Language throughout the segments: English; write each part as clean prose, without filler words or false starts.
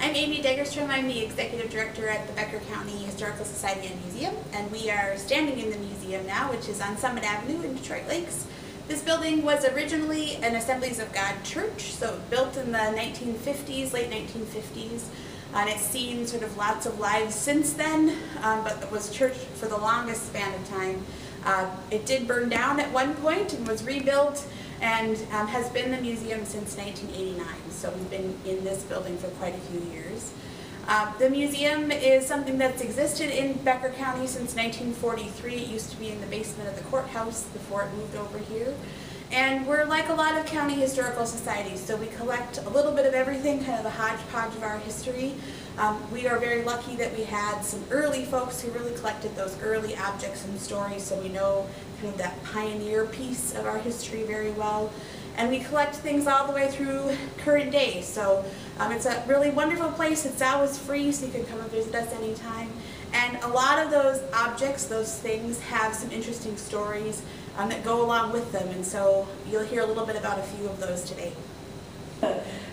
I'm Amy Degerstrom. I'm the Executive Director at the Becker County Historical Society and Museum, and we are standing in the museum now, which is on Summit Avenue in Detroit Lakes. This building was originally an Assemblies of God church, so built in the 1950s, late 1950s, and it's seen sort of lots of lives since then, but it was church for the longest span of time. It did burn down at one point and was rebuilt, and has been the museum since 1989, so we've been in this building for quite a few years. The museum is something that's existed in Becker County since 1943. It used to be in the basement of the courthouse before it moved over here. And we're like a lot of county historical societies, so we collect a little bit of everything, kind of the hodgepodge of our history. We are very lucky that we had some early folks who really collected those early objects and stories, so we know kind of that pioneer piece of our history very well. And we collect things all the way through current day, so it's a really wonderful place. It's always free, so you can come and visit us anytime. And a lot of those objects, those things, have some interesting stories that go along with them, and so you'll hear a little bit about a few of those today.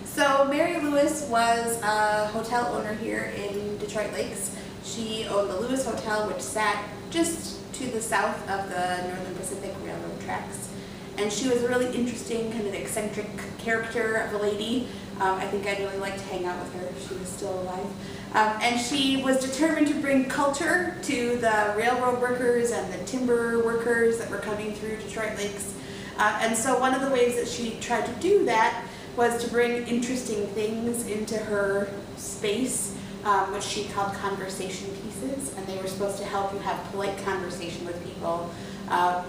So Mary Lewis was a hotel owner here in Detroit Lakes. She owned the Lewis Hotel, which sat just to the south of the Northern Pacific Railroad tracks. And she was a really interesting, kind of eccentric character of a lady. I think I'd really like to hang out with her if she was still alive. And she was determined to bring culture to the railroad workers and the timber workers that were coming through Detroit Lakes. And so one of the ways that she tried to do that was to bring interesting things into her space, which she called conversation pieces, and they were supposed to help you have polite conversation with people,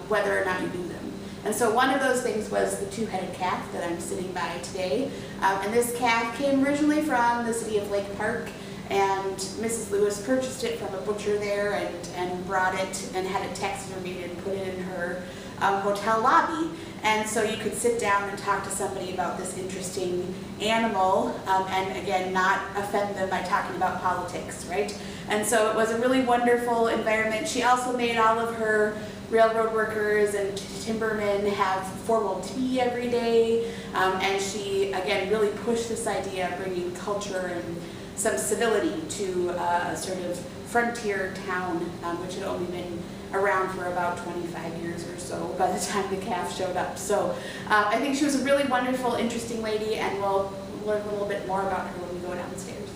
whether or not you knew them. And so one of those things was the two-headed calf that I'm sitting by today. And this calf came originally from the city of Lake Park, and Mrs. Lewis purchased it from a butcher there and brought it and had it taxidermied and put it in her hotel lobby. And so you could sit down and talk to somebody about this interesting animal, and again, not offend them by talking about politics, right? And so it was a really wonderful environment. She also made all of her railroad workers and timbermen have formal tea every day, and she, again, really pushed this idea of bringing culture and some civility to a sort of frontier town, which had only been around for about 25 years or so by the time the calf showed up. So I think she was a really wonderful, interesting lady, and we'll learn a little bit more about her when we go downstairs.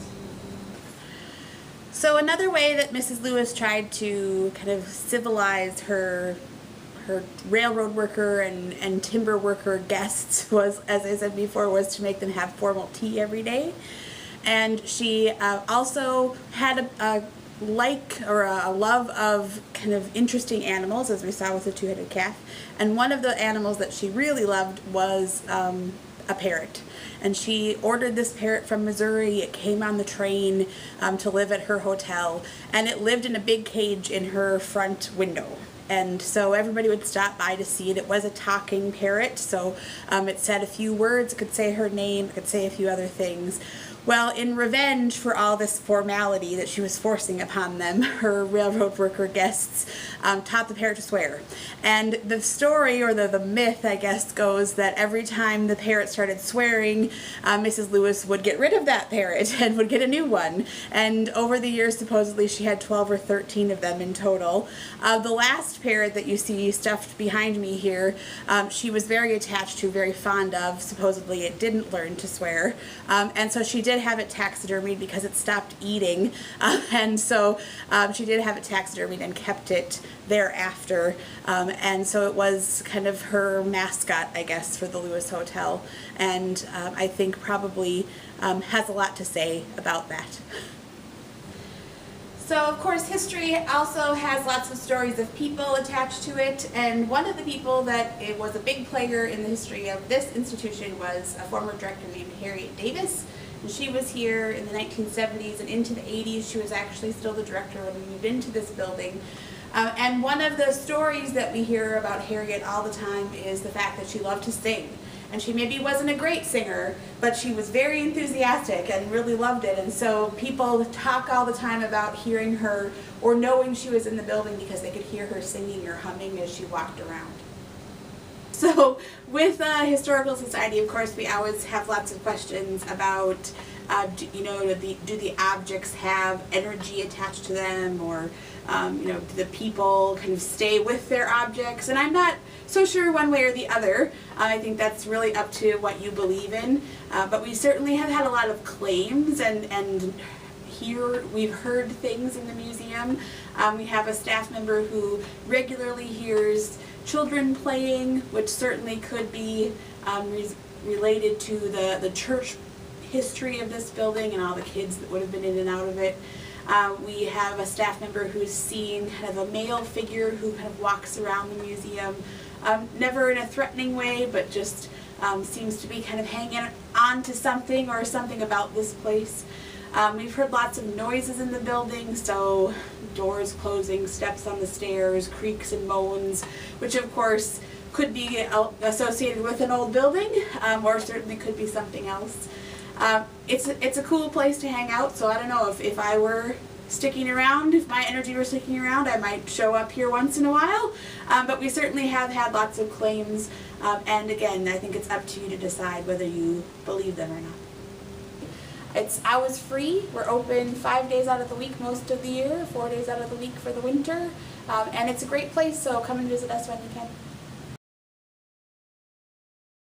So another way that Mrs. Lewis tried to kind of civilize her railroad worker and timber worker guests was, as I said before, was to make them have formal tea every day. And she also had a love of kind of interesting animals, as we saw with the two-headed calf. And one of the animals that she really loved was a parrot. And she ordered this parrot from Missouri. It came on the train to live at her hotel, and it lived in a big cage in her front window. And so everybody would stop by to see it. It was a talking parrot, so it said a few words. It could say her name. It could say a few other things. Well, in revenge for all this formality that she was forcing upon them, her railroad worker guests taught the parrot to swear. And the story, or the myth, I guess, goes that every time the parrot started swearing, Mrs. Lewis would get rid of that parrot and would get a new one. And over the years, supposedly, she had 12 or 13 of them in total. The last parrot that you see stuffed behind me here, she was very attached to, very fond of. Supposedly, it didn't learn to swear. And so she did have it taxidermied because it stopped eating, and so she did have it taxidermied and kept it thereafter, and so it was kind of her mascot, I guess, for the Lewis Hotel, and I think probably has a lot to say about that. So, of course, history also has lots of stories of people attached to it, and one of the people that it was a big player in the history of this institution was a former director named Harriet Davis. And she was here in the 1970s and into the 80s. She was actually still the director when we moved into this building. And one of the stories that we hear about Harriet all the time is the fact that she loved to sing. And she maybe wasn't a great singer, but she was very enthusiastic and really loved it. And so people talk all the time about hearing her or knowing she was in the building because they could hear her singing or humming as she walked around. So with Historical Society, of course, we always have lots of questions about Do the objects have energy attached to them, or do the people kind of stay with their objects? And I'm not so sure one way or the other. I think that's really up to what you believe in. But we certainly have had a lot of claims, and here we've heard things in the museum. We have a staff member who regularly hears children playing, which certainly could be related to the church history of this building and all the kids that would have been in and out of it. We have a staff member who's seen kind of a male figure who kind of walks around the museum, never in a threatening way, but just seems to be kind of hanging on to something or something about this place. We've heard lots of noises in the building, so doors closing, steps on the stairs, creaks and moans, which of course could be associated with an old building, or certainly could be something else. It's a cool place to hang out, so I don't know, if I were sticking around, if my energy were sticking around, I might show up here once in a while. But we certainly have had lots of claims, and again, I think it's up to you to decide whether you believe them or not. It's hours free. We're open 5 days out of the week most of the year, 4 days out of the week for the winter, and it's a great place, so come and visit us when you can.